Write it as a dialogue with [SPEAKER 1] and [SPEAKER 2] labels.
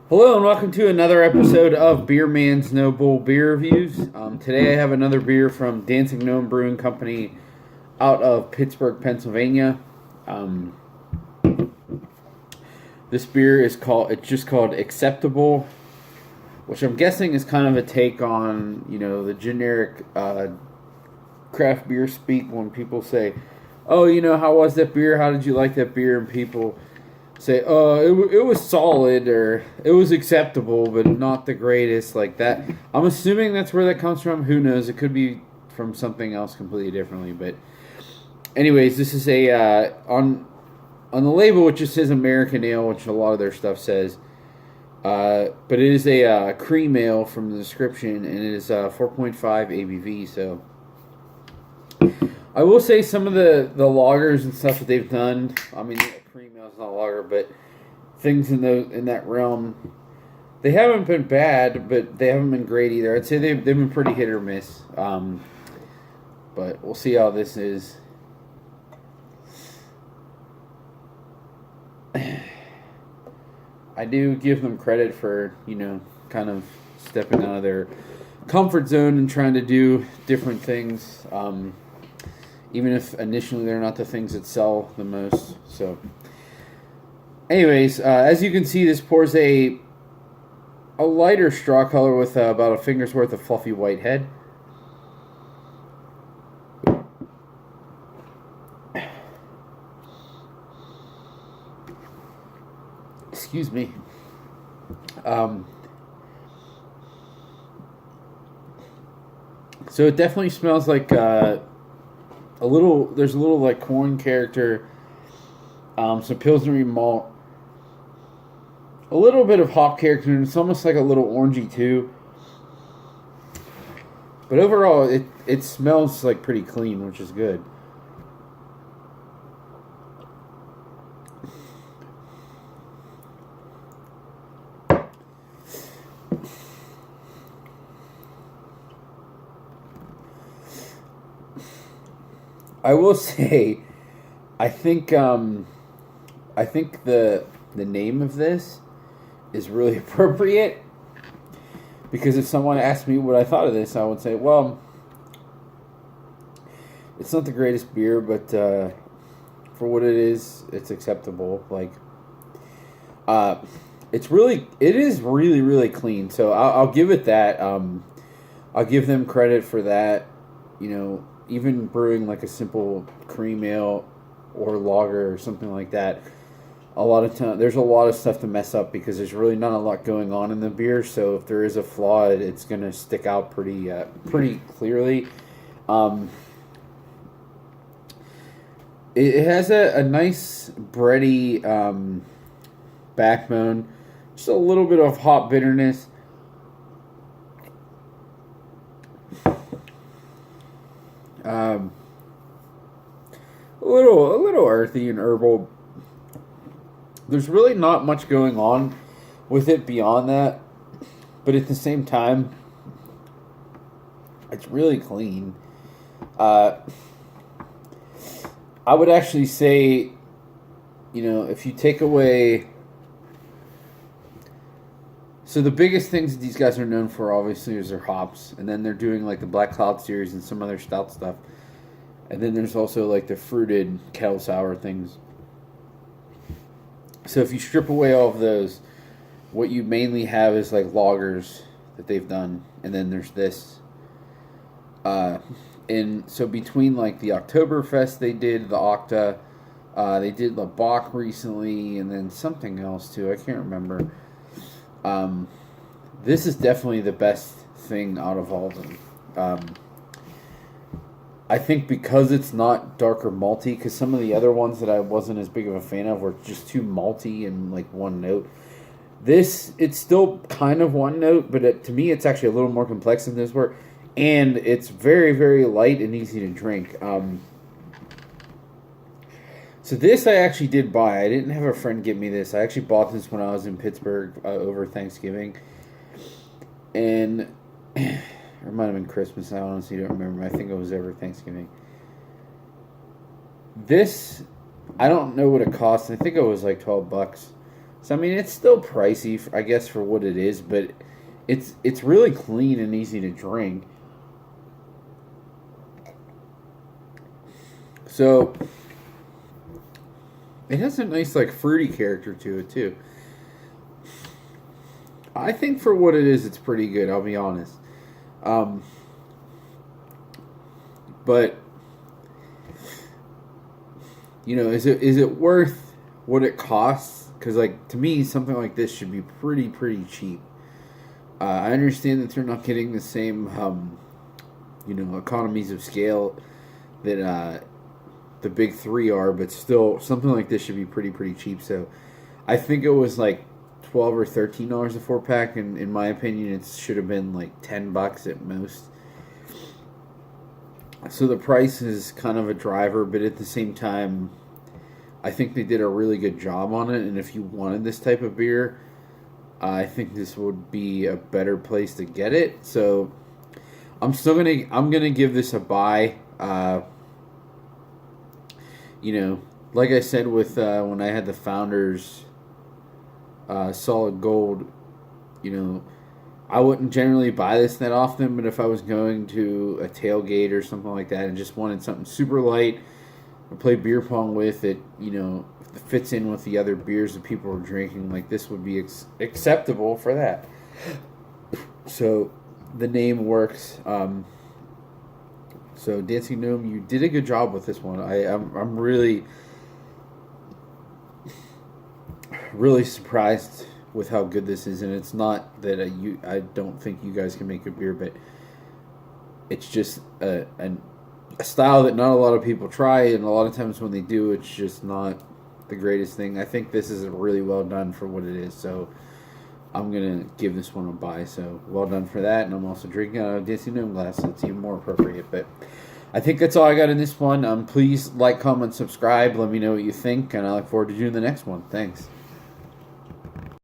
[SPEAKER 1] Hello and welcome to another episode of Beer Man's Noble Beer Reviews. Today I have another beer from Dancing Gnome Brewing Company out of Pittsburgh, Pennsylvania. Um, this beer is called Acceptable, which I'm guessing is kind of a take on, the generic craft beer speak when people say, "Oh, how was that beer? How did you like that beer?" And people say, "Oh, it was solid," or "It was acceptable, but not the greatest," like that. I'm assuming that's where that comes from. Who knows? It could be from something else completely differently. But, anyways, this is a on the label, it just says American Ale, which a lot of their stuff says. But it is a cream ale from the description, and it is 4.5 ABV. So I will say some of the lagers and stuff that they've done. I mean, cream ale is not a lager, but things in that realm, they haven't been bad, but they haven't been great either. I'd say they've been pretty hit or miss. But we'll see how this is. I do give them credit for, kind of stepping out of their comfort zone and trying to do different things. Even if initially they're not the things that sell the most. So, anyways, as you can see, this pours a lighter straw color with about a finger's worth of fluffy white head. Excuse me. So it definitely smells like there's a little like corn character, some Pilsner malt, a little bit of hop character, and it's almost like a little orangey too. But overall, it smells like pretty clean, which is good. I will say, I think the name of this is really appropriate, because if someone asked me what I thought of this, I would say, well, it's not the greatest beer, but for what it is, it's acceptable. Like, it is really, really clean. So I'll give it that. I'll give them credit for that. Even brewing like a simple cream ale or lager or something like that, a lot of time there's a lot of stuff to mess up because there's really not a lot going on in the beer. So if there is a flaw, it's going to stick out pretty clearly. It has a nice bready backbone, just a little bit of hop bitterness. A little earthy and herbal. There's really not much going on with it beyond that, but at the same time, it's really clean. I would actually say, if you take away. So the biggest things that these guys are known for, obviously, is their hops, and then they're doing like the Black Cloud series and some other stout stuff, and then there's also like the fruited kettle sour things. So if you strip away all of those, what you mainly have is like lagers that they've done, and then there's this. And so between like the Oktoberfest they did, the Octa, they did La Bach recently, and then something else too. I can't remember. This is definitely the best thing out of all of them. I think because it's not darker malty, because some of the other ones that I wasn't as big of a fan of were just too malty and like one note. It's still kind of one note, but to me it's actually a little more complex than this were, and it's very, very light and easy to drink. So this I actually did buy. I didn't have a friend get me this. I actually bought this when I was in Pittsburgh over Thanksgiving. And or it might have been Christmas. I honestly don't remember. I think it was over Thanksgiving. This, I don't know what it cost. I think it was like $12. So I mean, it's still pricey, I guess, for what it is, but it's really clean and easy to drink. So it has a nice like fruity character to it too. I think for what it is, it's pretty good. I'll be honest. Um, but is it worth what it costs? Because like to me, something like this should be pretty cheap. I understand that they're not getting the same economies of scale that the big three are, but still something like this should be pretty cheap. So I think it was like $12 or $13 a 4 pack, and in my opinion, it should have been like $10 at most. So the price is kind of a driver, but at the same time, I think they did a really good job on it. And if you wanted this type of beer, I think this would be a better place to get it. So I'm gonna give this a buy. Like I said with when I had the Founders Solid Gold, I wouldn't generally buy this that often, but if I was going to a tailgate or something like that and just wanted something super light to play beer pong with, it fits in with the other beers that people are drinking, like this would be acceptable for that. So the name works. So Dancing Gnome, you did a good job with this one. I'm really surprised with how good this is, and it's not that I don't think you guys can make a beer, but it's just a style that not a lot of people try, and a lot of times when they do, it's just not the greatest thing. I think this is really well done for what it is, so I'm gonna give this one a buy. So well done for that, and I'm also drinking out of a Dancing Gnome glass, so it's even more appropriate. But I think that's all I got in this one. Please like, comment, subscribe. Let me know what you think, and I look forward to doing the next one. Thanks.